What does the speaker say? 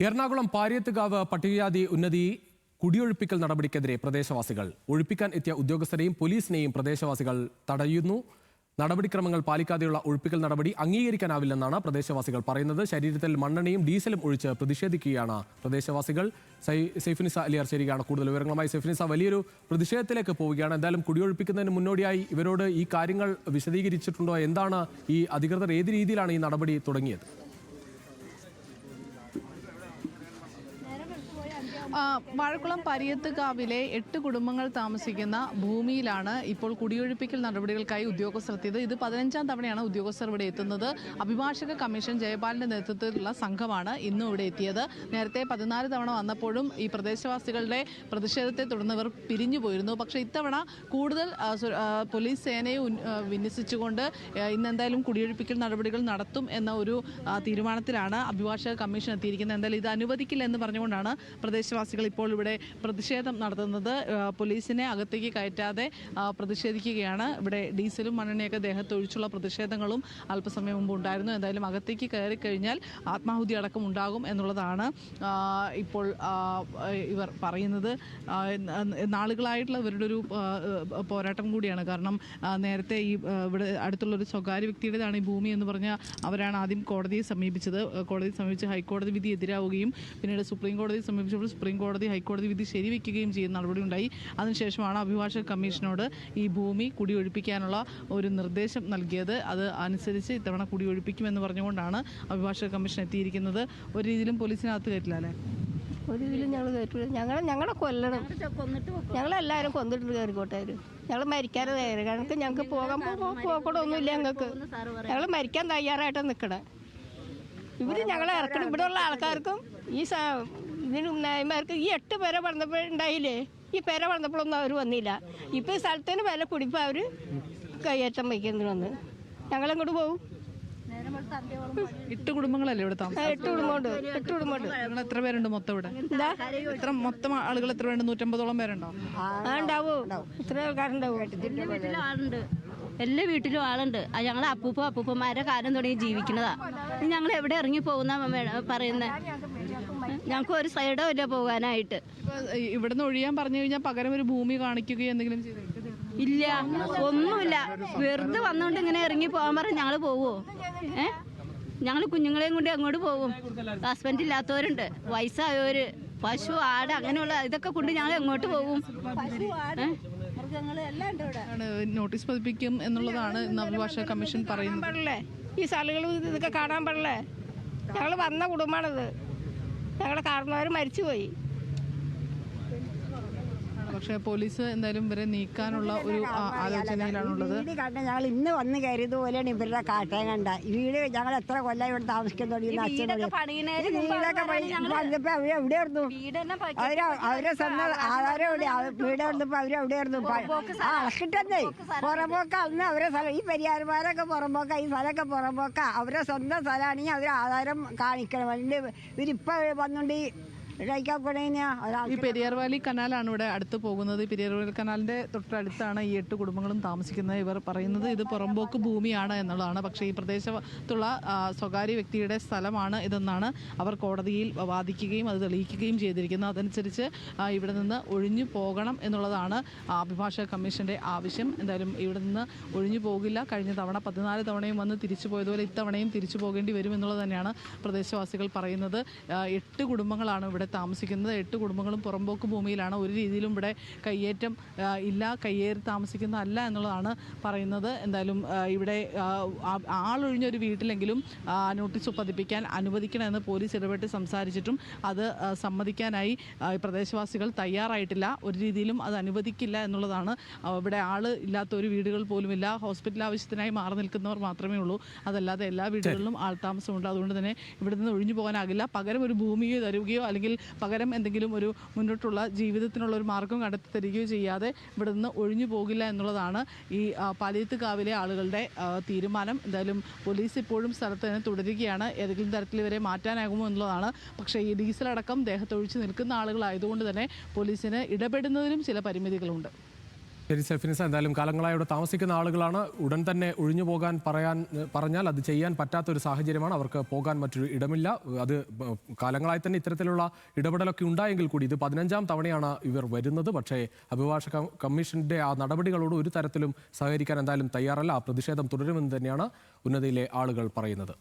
എറണാകുളം പാരിയത്തുകാവ് പട്ടികജാതി ഉന്നതി കുടിയൊഴിപ്പിക്കൽ നടപടിക്കെതിരെ പ്രദേശവാസികൾ ഒഴിപ്പിക്കാൻ എത്തിയ ഉദ്യോഗസ്ഥരെയും പോലീസിനെയും പ്രദേശവാസികൾ തടയുന്നു. നടപടിക്രമങ്ങൾ പാലിക്കാതെയുള്ള ഒഴിപ്പിക്കൽ നടപടി അംഗീകരിക്കാനാവില്ലെന്നാണ് പ്രദേശവാസികൾ പറയുന്നത്. ശരീരത്തിൽ മണ്ണെണ്ണയും ഡീസലും ഒഴിച്ച് പ്രതിഷേധിക്കുകയാണ് പ്രദേശവാസികൾ. സൈഫുനിസ അലിയാർ ചേരുകയാണ് കൂടുതൽ വിവരങ്ങളുമായി. സൈഫുനിസ, വലിയൊരു പ്രതിഷേധത്തിലേക്ക് പോവുകയാണ്. എന്തായാലും കുടിയൊഴിപ്പിക്കുന്നതിന് മുന്നോടിയായി ഇവരോട് ഈ കാര്യങ്ങൾ വിശദീകരിച്ചിട്ടുണ്ടോ? എന്താണ് ഈ അധികൃതർ ഏത് രീതിയിലാണ് ഈ നടപടി തുടങ്ങിയത്? വാഴക്കുളം പാരിയത്തുകാവിലെ 8 കുടുംബങ്ങൾ താമസിക്കുന്ന ഭൂമിയിലാണ് ഇപ്പോൾ കുടിയൊഴിപ്പിക്കൽ നടപടികൾക്കായി ഉദ്യോഗസ്ഥർ എത്തിയത്. ഇത് 15ാം തവണയാണ് ഉദ്യോഗസ്ഥർ ഇവിടെ എത്തുന്നത്. അഭിഭാഷക കമ്മീഷൻ ജയപാലിന്റെ നേതൃത്വത്തിലുള്ള സംഘമാണ് ഇന്നും ഇവിടെ എത്തിയത്. നേരത്തെ 14 തവണ വന്നപ്പോഴും ഈ പ്രദേശവാസികളുടെ പ്രതിഷേധത്തെ തുടർന്ന് ഇവർ പിരിഞ്ഞു പോയിരുന്നു. പക്ഷേ ഇത്തവണ കൂടുതൽ പോലീസ് സേനയെ വിന്യസിച്ചുകൊണ്ട് ഇന്ന് എന്തായാലും കുടിയൊഴിപ്പിക്കൽ നടപടികൾ നടത്തും എന്ന ഒരു തീരുമാനത്തിലാണ് അഭിഭാഷക കമ്മീഷൻ എത്തിയിരിക്കുന്നത്. എന്തായാലും ഇത് അനുവദിക്കില്ല എന്ന് പറഞ്ഞുകൊണ്ടാണ് പ്രദേശവാസികൾ ഇപ്പോൾ ഇവിടെ പ്രതിഷേധം നടത്തുന്നത്. പോലീസിനെ അകത്തേക്ക് കയറ്റാതെ പ്രതിഷേധിക്കുകയാണ്. ഇവിടെ ഡീസലും മണ്ണെണ്ണയൊക്കെ ദേഹത്തൊഴിച്ചുള്ള പ്രതിഷേധങ്ങളും അല്പസമയം മുമ്പ് ഉണ്ടായിരുന്നു. എന്തായാലും അകത്തേക്ക് കയറി കഴിഞ്ഞാൽ ആത്മാഹുതി അടക്കം ഉണ്ടാകും എന്നുള്ളതാണ് ഇപ്പോൾ ഇവർ പറയുന്നത്. നാളുകളായിട്ടുള്ള ഇവരുടെ ഒരു പോരാട്ടം കൂടിയാണ്. കാരണം നേരത്തെ ഈ ഇവിടെ അടുത്തുള്ളൊരു സ്വകാര്യ വ്യക്തിയുടേതാണ് ഈ ഭൂമി എന്ന് പറഞ്ഞാൽ അവരാണ് ആദ്യം കോടതിയെ സമീപിച്ചത്. കോടതിയെ സമീപിച്ച് ഹൈക്കോടതി വിധി എതിരാവുകയും പിന്നീട് സുപ്രീം കോടതിയെ സമീപിച്ചപ്പോൾ സുപ്രീം കോടതി ഹൈക്കോടതി വിധി ശരിവെക്കുകയും ചെയ്യുന്ന നടപടി ഉണ്ടായി. അതിനുശേഷമാണ് അഭിഭാഷക കമ്മീഷനോട് ഈ ഭൂമി കുടിയൊഴിപ്പിക്കാനുള്ള ഒരു നിർദ്ദേശം നൽകിയത്. അത് അനുസരിച്ച് ഇത്തവണ കുടിയൊഴിപ്പിക്കുമെന്ന് പറഞ്ഞുകൊണ്ടാണ് അഭിഭാഷക കമ്മീഷൻ എത്തിയിരിക്കുന്നത്. ഒരു രീതിയിലും പോലീസിനകത്ത് കയറ്റില്ല അല്ലേ? ഒരു ഇതിലും ഞങ്ങൾ കയറ്റില്ല. ഞങ്ങളെ കൊല്ലണം, ഞങ്ങളെല്ലാവരും കൊന്നിട്ട് കയറിക്കോട്ടെ. ഞങ്ങൾ മരിക്കാതെ കയറി കണക്ക് ഞങ്ങൾക്ക് പോകണമൊന്നുമില്ല. ഞങ്ങൾ മരിക്കാൻ തയ്യാറായിട്ട് നിൽക്കണേ. ഇവർ ഞങ്ങളെ ഇറക്കണം. ഇവിടെയുള്ള ആൾക്കാർക്കും ഈ ഇതിന് നായന്മാർക്ക് ഈ 8 പേരെ വളർന്നപ്പോഴുണ്ടായില്ലേ, ഈ പേരെ വളർന്നപ്പോഴൊന്നും അവർ വന്നില്ല. ഇപ്പോൾ ഈ സ്ഥലത്തിന് വില പിടിപ്പോൾ അവർ കയ്യേറ്റം വയ്ക്കുന്നതിന് വന്ന് ഞങ്ങളെങ്ങോട്ട് പോകും? 8 കുടുംബങ്ങളല്ലേ ഇവിടെ താമസം? 8 കുടുംബമുണ്ട്. 8 കുടുംബമുണ്ട്. നിങ്ങൾ എത്ര പേരുണ്ട് മൊത്തം ഇവിടെ? എന്താ മൊത്തം ആളുകൾ എത്ര പേരുണ്ട്? 150ഓളം പേരുണ്ടോ? ഉണ്ടാവും. ഇത്ര ആൾക്കാരുണ്ടാവും. എല്ലാ വീട്ടിലും ആളുണ്ട്. ഞങ്ങൾ അപ്പൂപ്പന്മാരെ കാലം തുടങ്ങി ജീവിക്കുന്നതാ. ഞങ്ങൾ എവിടെ ഇറങ്ങി പോകുന്ന പറയുന്നത്? ഞങ്ങൾക്ക് ഒരു സൈഡോ ഇല്ല പോകാനായിട്ട്. ഇവിടുന്ന് ഒഴിയാൻ പറഞ്ഞു കഴിഞ്ഞാൽ പകരം ഒരു ഭൂമി കാണിക്കുകയോ എന്തെങ്കിലും ഇല്ല, ഒന്നുമില്ല. വെറുതെ വന്നുകൊണ്ട് ഇങ്ങനെ ഇറങ്ങി പോകാൻ പറഞ്ഞ് ഞങ്ങൾ പോവോ? ഞങ്ങൾ കുഞ്ഞുങ്ങളെയും കൊണ്ട് അങ്ങോട്ട് പോകും. ഹസ്ബൻഡ് ഇല്ലാത്തവരുണ്ട്, വയസ്സായവര്, പശു, ആട്, അങ്ങനെയുള്ള ഇതൊക്കെ കൊണ്ട് ഞങ്ങൾ എങ്ങോട്ട് പോകും? നോട്ടീസ് പതിപ്പിക്കും എന്നുള്ളതാണ് ഇന്ന് അഭിഭാഷക കമ്മീഷൻ പറയുന്നത്. ഈ സ്ഥലങ്ങൾ ഇതൊക്കെ കാണാൻ പാടില്ലേ? ഞങ്ങൾ വന്ന കുടുംബമാണിത്. ഞങ്ങളുടെ കാരണവർ മരിച്ചുപോയി. പക്ഷേ പോലീസ് എന്തായാലും ഇവരെ നീക്കാനുള്ള ഒരു ആലോചനയിലാണുള്ളത്. ഞങ്ങൾ ഇന്ന് വന്ന് കയറിയത് പോലെയാണ് ഇവരുടെ കാട്ടം കണ്ട വീട്. ഞങ്ങൾ എത്ര കൊല്ലം ഇവിടെ താമസിക്കാൻ തുടങ്ങി. വന്നപ്പോ അവരെവിടെയായിരുന്നു? അവരെ സ്വന്തം ആധാരം വീട് വന്നപ്പോ അവരെവിടെയായിരുന്നു? അളക്കിട്ടെന്നേ പുറമ്പോക്ക അന്ന് അവരെ സ്ഥലം. ഈ പരിഹാരന്മാരൊക്കെ പുറമ്പോക്ക, ഈ സ്ഥലമൊക്കെ പുറമ്പോക്ക. അവരെ സ്വന്തം സ്ഥലമാണെങ്കിൽ അവർ ആധാരം കാണിക്കണം. അതിന്റെ ഇവരിപ്പോ വന്നുകൊണ്ട് ഈ പെരിയാർ വാലി കനാലാണ് ഇവിടെ അടുത്ത് പോകുന്നത്. ഈ പെരിയാർ വാലി കനാലിന്റെ തൊട്ടടുത്താണ് ഈ 8 കുടുംബങ്ങളും താമസിക്കുന്നത്. ഇവർ പറയുന്നത് ഇത് പുറമ്പോക്ക് ഭൂമിയാണ് എന്നുള്ളതാണ്. പക്ഷേ ഈ പ്രദേശത്തുള്ള സ്വകാര്യ വ്യക്തിയുടെ സ്ഥലമാണ് ഇതെന്നാണ് അവർ കോടതിയിൽ വാദിക്കുകയും അത് തെളിയിക്കുകയും ചെയ്തിരിക്കുന്നത്. അതനുസരിച്ച് ഇവിടെ നിന്ന് ഒഴിഞ്ഞു പോകണം എന്നുള്ളതാണ് അഭിഭാഷക കമ്മീഷന്റെ ആവശ്യം. എന്തായാലും ഇവിടെ നിന്ന് ഒഴിഞ്ഞു പോകില്ല. കഴിഞ്ഞ തവണ 14 തവണയും വന്ന് തിരിച്ചു പോയതുപോലെ ഇത്തവണയും തിരിച്ചു പോകേണ്ടി വരും എന്നുള്ളത് തന്നെയാണ് പ്രദേശവാസികൾ പറയുന്നത്. 8 കുടുംബങ്ങളാണ് ഇവിടെ താമസിക്കുന്നത്. 8 കുടുംബങ്ങളും പുറമ്പോക്ക് ഭൂമിയിലാണ്. ഒരു രീതിയിലും ഇവിടെ കയ്യേറ്റം ഇല്ല, കയ്യേറി താമസിക്കുന്ന അല്ല എന്നുള്ളതാണ് പറയുന്നത്. എന്തായാലും ഇവിടെ ആളൊഴിഞ്ഞൊരു വീട്ടിലെങ്കിലും നോട്ടീസ് പതിപ്പിക്കാൻ അനുവദിക്കണമെന്ന് പോലീസ് ഇടപെട്ട് സംസാരിച്ചിട്ടും അത് സമ്മതിക്കാനായി പ്രദേശവാസികൾ തയ്യാറായിട്ടില്ല. ഒരു രീതിയിലും അത് അനുവദിക്കില്ല എന്നുള്ളതാണ്. ഇവിടെ ആൾ ഇല്ലാത്ത ഒരു വീടുകൾ പോലുമില്ല. ഹോസ്പിറ്റൽ ആവശ്യത്തിനായി മാറി നിൽക്കുന്നവർ മാത്രമേ ഉള്ളൂ. അതല്ലാതെ എല്ലാ വീടുകളിലും ആൾ താമസമുണ്ട്. അതുകൊണ്ട് തന്നെ ഇവിടെ നിന്ന് ഒഴിഞ്ഞു പോകാനാകില്ല. പകരം ഒരു ഭൂമിയോ തരുകയോ അല്ലെങ്കിൽ പകരം എന്തെങ്കിലും ഒരു മുന്നോട്ടുള്ള ജീവിതത്തിനുള്ള ഒരു മാർഗം കണ്ടെത്തി തരികയോ ചെയ്യാതെ ഇവിടെ നിന്ന് ഒഴിഞ്ഞു പോകില്ല എന്നുള്ളതാണ് ഈ പാലിയത്തുകാവിലെ ആളുകളുടെ തീരുമാനം. എന്തായാലും പോലീസ് ഇപ്പോഴും സ്ഥലത്ത് തന്നെ തുടരുകയാണ്. ഏതെങ്കിലും തരത്തിൽ ഇവരെ മാറ്റാനാകുമോ എന്നുള്ളതാണ്. പക്ഷേ ഈ ഡീസലടക്കം ദേഹത്തൊഴിച്ച് നിൽക്കുന്ന ആളുകളായതുകൊണ്ട് തന്നെ പോലീസിന് ഇടപെടുന്നതിനും ചില പരിമിതികളുണ്ട്. ശരി സെഫിനിസ, എന്തായാലും കാലങ്ങളായി ഇവിടെ താമസിക്കുന്ന ആളുകളാണ്. ഉടൻ തന്നെ ഒഴിഞ്ഞു പോകാൻ പറഞ്ഞാൽ അത് ചെയ്യാൻ പറ്റാത്തൊരു സാഹചര്യമാണ്. അവർക്ക് പോകാൻ മറ്റൊരു ഇടമില്ല. അത് കാലങ്ങളായി തന്നെ ഇത്തരത്തിലുള്ള ഇടപെടലൊക്കെ ഉണ്ടായെങ്കിൽ കൂടി ഇത് 15ാം തവണയാണ് ഇവർ വരുന്നത്. പക്ഷേ അഭിഭാഷക കമ്മീഷന്റെ ആ നടപടികളോട് ഒരു തരത്തിലും സഹകരിക്കാൻ എന്തായാലും തയ്യാറല്ല. ആ പ്രതിഷേധം തുടരുമെന്ന് തന്നെയാണ് ഉന്നതിയിലെ ആളുകൾ പറയുന്നത്.